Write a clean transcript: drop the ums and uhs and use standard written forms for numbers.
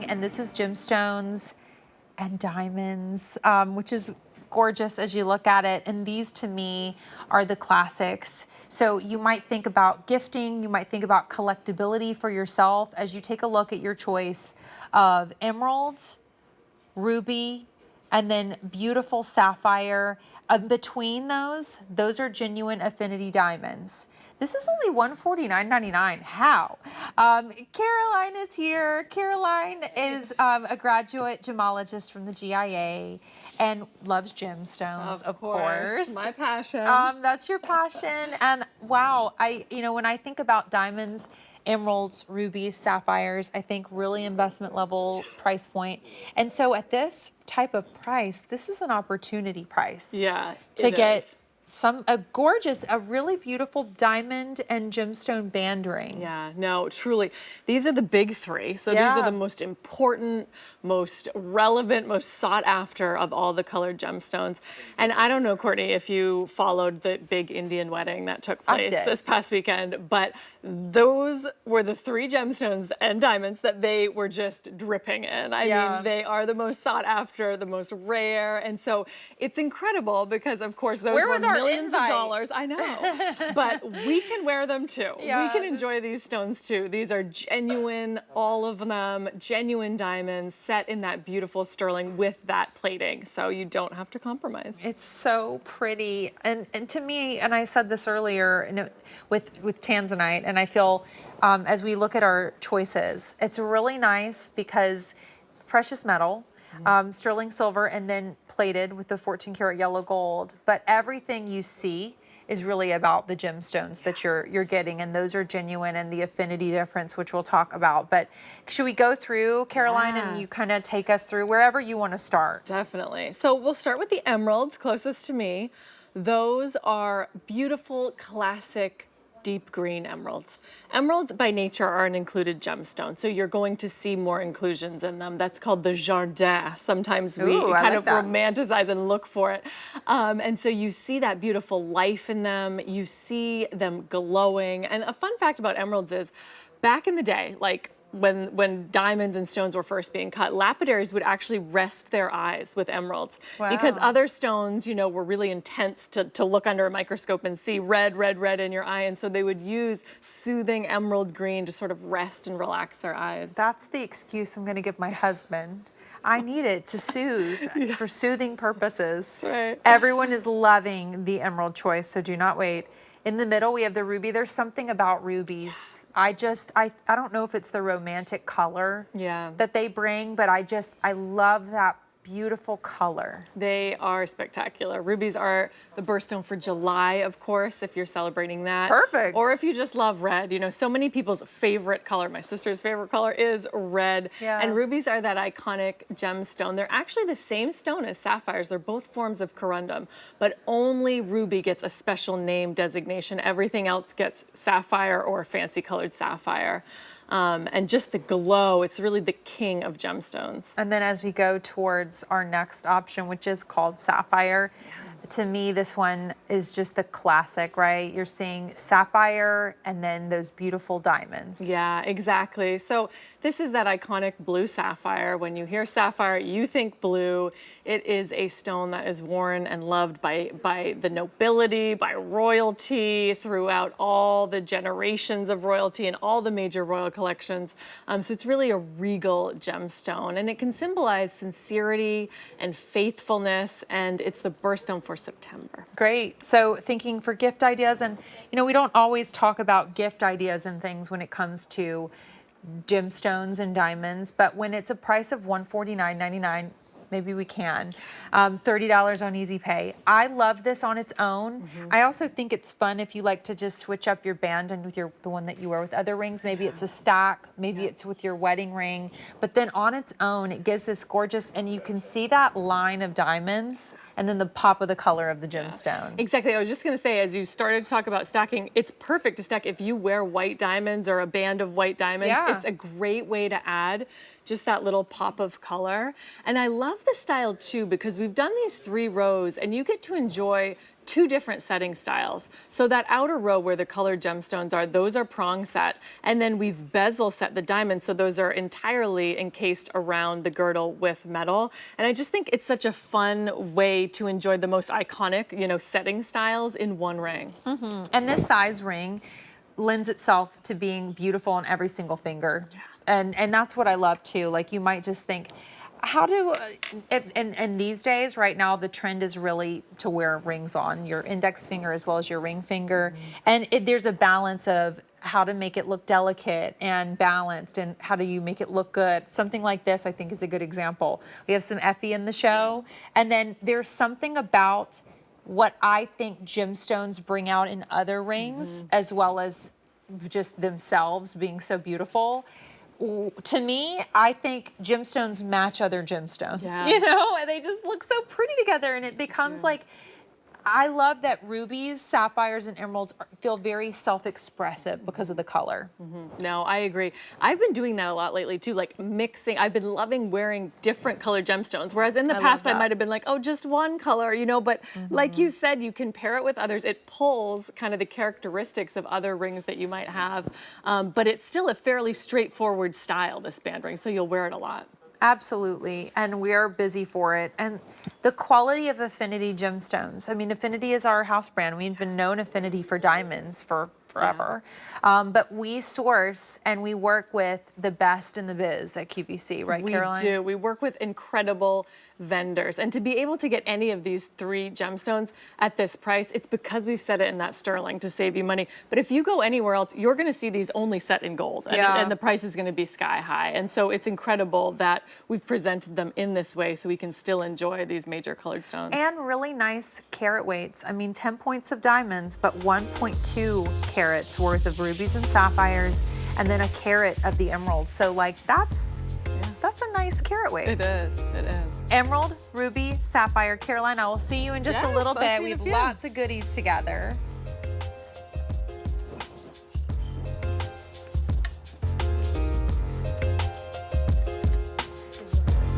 and this is gemstones and diamonds, which is gorgeous as you look at it. And these to me are the classics. So you might think about gifting, you might think about collectability for yourself as you take a look at your choice of emeralds, ruby, and then beautiful sapphire. Between those are genuine Affinity diamonds. This is only $149.99. How? Caroline is here. Caroline is a graduate gemologist from the GIA and loves gemstones, of course. My passion. That's your passion. And wow, when I think about diamonds, emeralds, rubies, sapphires, I think really investment level price point. And so at this type of price, this is an opportunity price. Yeah, to get a really beautiful diamond and gemstone band ring. Yeah, no, truly. These are the big three. So these are the most important, most relevant, most sought after of all the colored gemstones. And I don't know, Courtney, if you followed the big Indian wedding that took place this past weekend, but those were the three gemstones and diamonds that they were just dripping in. I mean, they are the most sought after, the most rare. And so it's incredible because, of course, those were millions of dollars. I know. But we can wear them too. We can enjoy these stones too. These are genuine, all of them, genuine diamonds set in that beautiful sterling with that plating. So you don't have to compromise. It's so pretty. And to me, and I said this earlier with tanzanite, and I feel as we look at our choices, it's really nice because precious metal, sterling silver, and then plated with the 14 karat yellow gold. But everything you see is really about the gemstones that you're getting, and those are genuine, and the affinity difference, which we'll talk about. But should we go through, Caroline, and you kind of take us through wherever you want to start? Definitely. So we'll start with the emeralds closest to me. Those are beautiful, classic, deep green emeralds. Emeralds by nature are an included gemstone, so you're going to see more inclusions in them. That's called the jardin. Sometimes we kind of romanticize and look for it. And so you see that beautiful life in them. You see them glowing. And a fun fact about emeralds is back in the day, like when diamonds and stones were first being cut, lapidaries would actually rest their eyes with emeralds because other stones, were really intense to look under a microscope and see red in your eye. And so they would use soothing emerald green to sort of rest and relax their eyes. That's the excuse I'm going to give my husband. I need it to soothe for soothing purposes. That's right. Everyone is loving the emerald choice, so do not wait. In the middle, we have the ruby. There's something about rubies. I don't know if it's the romantic color that they bring, but I love that beautiful color. They are spectacular. Rubies are the birthstone for July, of course, if you're celebrating that. Perfect. Or if you just love red. So many people's favorite color, my sister's favorite color is red. Yeah. And rubies are that iconic gemstone. They're actually the same stone as sapphires. They're both forms of corundum, but only ruby gets a special name designation. Everything else gets sapphire or fancy colored sapphire. And just the glow, it's really the king of gemstones. And then as we go towards our next option, which is called sapphire, to me, this one is just the classic, right? You're seeing sapphire and then those beautiful diamonds. Yeah, exactly. So this is that iconic blue sapphire. When you hear sapphire, you think blue. It is a stone that is worn and loved by the nobility, by royalty, throughout all the generations of royalty and all the major royal collections. So it's really a regal gemstone, and it can symbolize sincerity and faithfulness, and it's the birthstone for September. Great. So thinking for gift ideas, and we don't always talk about gift ideas and things when it comes to gemstones and diamonds, but when it's a price of $149.99, maybe we can. $30 on Easy Pay. I love this on its own. I also think it's fun if you like to just switch up your band and with the one that you wear with other rings. Maybe it's a stack, maybe it's with your wedding ring, but then on its own, it gives this gorgeous, and you can see that line of diamonds and then the pop of the color of the gemstone. Exactly. I was just going to say, as you started to talk about stacking, it's perfect to stack if you wear white diamonds or a band of white diamonds. It's a great way to add just that little pop of color. And I love the style too, because we've done these 3 rows and you get to enjoy 2 different setting styles. So that outer row where the colored gemstones are, those are prong set. And then we've bezel set the diamonds. So those are entirely encased around the girdle with metal. And I just think it's such a fun way to enjoy the most iconic, setting styles in one ring. And this size ring lends itself to being beautiful on every single finger. Yeah. And that's what I love too. Like you might just think, how do, and these days, right now, the trend is really to wear rings on your index finger as well as your ring finger. And there's a balance of how to make it look delicate and balanced and how do you make it look good. Something like this, I think, is a good example. We have some Effie in the show. And then there's something about what I think gemstones bring out in other rings, as well as just themselves being so beautiful. To me, I think gemstones match other gemstones, and they just look so pretty together, and it becomes like, I love that rubies, sapphires, and emeralds feel very self-expressive because of the color. No, I agree. I've been doing that a lot lately too, like mixing. I've been loving wearing different colored gemstones, whereas in the past I might have been like, oh, just one color, but like you said, you can pair it with others. It pulls kind of the characteristics of other rings that you might have, but it's still a fairly straightforward style, this band ring, so you'll wear it a lot. Absolutely, and we're busy for it. And the quality of Affinity Gemstones. I mean, Affinity is our house brand. We've been known Affinity for diamonds for forever. But we source and we work with the best in the biz at QVC, right, Caroline? We do. We work with incredible vendors. And to be able to get any of these 3 gemstones at this price, it's because we've set it in that sterling to save you money. But if you go anywhere else, you're going to see these only set in gold. And the price is going to be sky high. And so it's incredible that we've presented them in this way so we can still enjoy these major colored stones. And really nice carat weights. I mean, 10 points of diamonds, but 1.2 carats worth of rubies and sapphires, and then a carat of the emeralds. So like that's a nice carat weight. It is. It is. Emerald, ruby, sapphire. Caroline, I will see you in just a little bit. We have lots of goodies together.